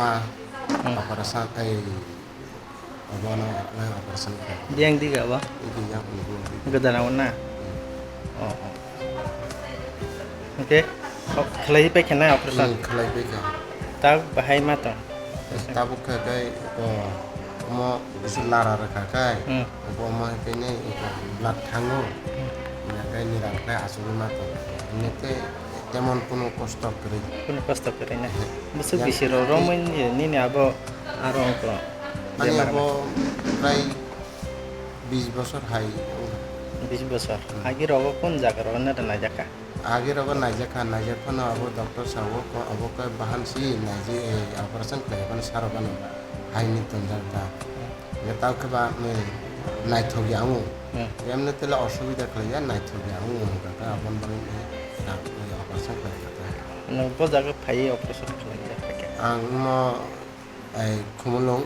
ma operation abono operation Dia yang tiga apa? itu yang Gudana na. Oh. Oke. Kelai pe kena operation. kelai beka Tak bahai mata. tabuk kai mo lara kai mo kene blood thango ya kai ni ra kai asulu mato nete তেমন কোনো কষ্ট করে Pun kasta kere na. Musuh bisiro romen ni abo arong ko. আমি abo প্রায় 20 বছর high 20 বছর আগে রব কোন জায়গা রব না না জায়গা আগের আবার নাইজাখান আবো ডক্টর সাবো আবো কয় বাহান সি নাইজে অপারেশন করে সারবানো হাইনি তন্দারটা তাও কেবা নাইথগি আমু এমনি তেলে অসুবিধা খাইয়া নাইথগি আমু কাকা আপন বানি অপারেশন করে nang bo jaga phai operation khalai ja pake আং ম Khumlung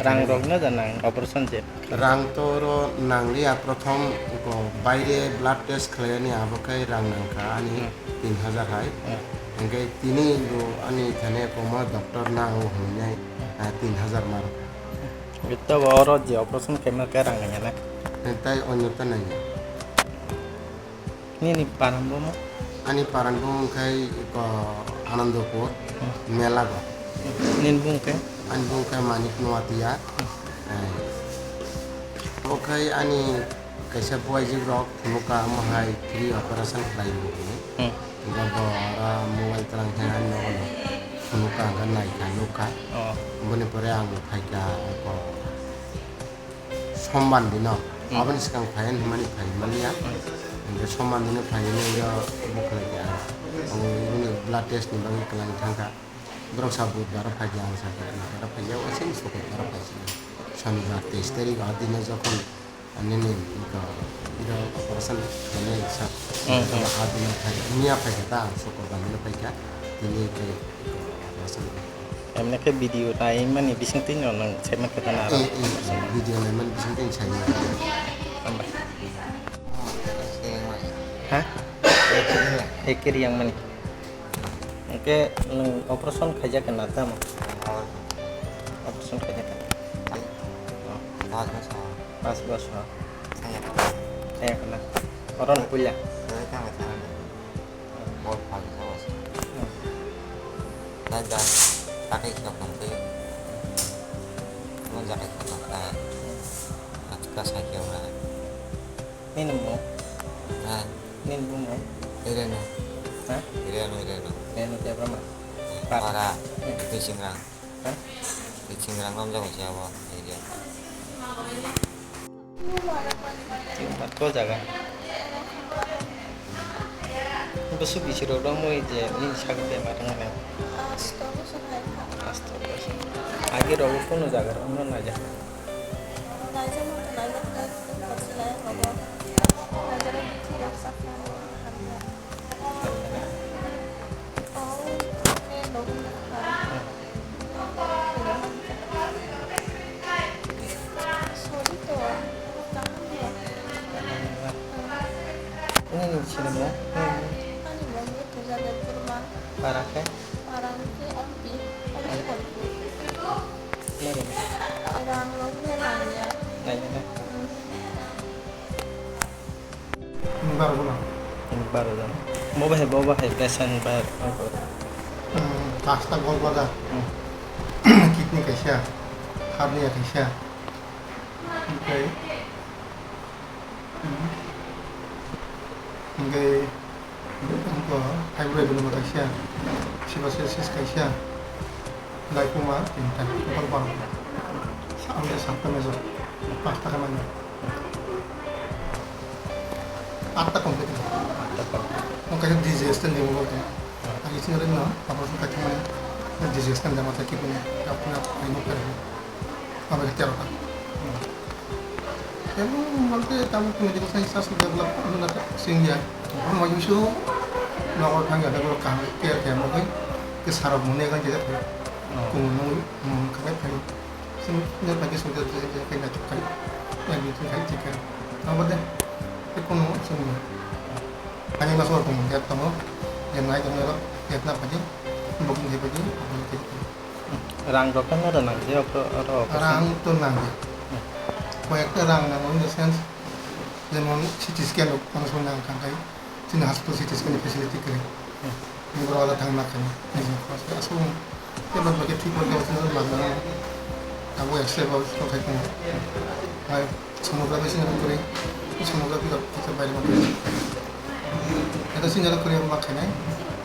rang rog na janang operation je রাং তোর নাংলিয়া প্রথম বাইরে ব্লাড টেস্ট খাইনি আবকাই রাং নাংকা আনি 3000 হাই ओंखाय तिनी अनि थाने पमा डॉक्टर ना हो हुने 3000 मार itu oro je operation kemel ka rang nya na ताई अन्यता नाही ni parambo mo अनि पारानबो ओंखाय आनंदपुर मेला गो nin bung ke अनि ओंखाय मानिक नवातिया ओंखाय अनि कैसे बॉयज रॉक मुका महाय फ्री ऑपरेशन खाइ गबरा मोबाइल तरंग हेन नो मुका गन नाइ का लुका oh बने परे आं फाइका को सम्मान दिन आबनि सिगां फाइन मानि फाइ मालिया बे सम्मान दिन फाइने यो बुखले या आं इनि ब्लाड टेस्ट नि बागै कलां थांगा ब्रक साबु बारा फाइया आं साका बारा फाइया असिन सको बारा फाइया शनिबार 23 तारिख आदिने जखन अन्यनि का इरा ऑपरेशन कने सा आदिने फाइ मिया फाइका ता सको बानले फाइका दिने के operation emne ke video tai mani bising tin nang semen ke tanah video nemen bising tin sai tambah hah ekir yang mani oke operation kaja kena tam operation kaja kan pas bos saya kena orang kuliah pakai siapkan tu, mau jaga siapkan, agak sakit orang. minum mo Nah, minum mo ireno, hah ireno, minum tiap ramah para hah di Singrang nom jago siapa, ini. tempat kau jaga besok bisiro romo je ini sakit marang na astaga age rogo kono jaga ono na ja ini sini mo para ke ini nanya na ini baru dah mau bahaya pesan bayar পাঁচটা গল বাজা kidney খাইছা hernia খাইছা ओमफ्राय फाइब्रइड दङ खायसेया सिबासिस खायसेया लाइफमा तिनटा टोटाल 12 आंनि सातटा मेजर 5 টাকা माइनर 8টা कमप्लिट ओंखायनो डिजेस्टेन दङ बलते आं इथिं ओरैनो माबाजों खाथि माने डिजेस्टेन दङ माथो किपुनि अपना आइनो करे माबा 13टा Emang malte tamu medical science as develop na singya. Mo yusu na ko thanga da ko ka ke ke mo ko ke sarab mune kan je ta. Ko mo ka ka thai. Sin ne pa ke so de je ke na chukai. Ya ni tu kai chikan. Na bade. Ke ko no singya. Hanya masuk orang dia tamu yang naik kami orang dia nak aja booking dia aja rang rok kan ada nang dia orang tu nang kau orang nang in the sense যেমন CT scan মানুষ নাম খাঙ্কাই তিনি হাসপাতাল CT scan facility করে এগুলো থাকনা কেন আসুন এবার বাকি ঠিক করে দেওয়া লাগবে আবু এক্সরে বা কোথায় কোনো হয় সোনোগ্রাফি সিঙ্গাল করে সোনোগ্রাফি কিছু বাইরে মতো এটা সিঙ্গাল করে মাখায় নাই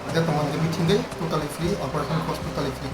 এটা তোমাকে মিটিং দেয় totally free operation cost totally free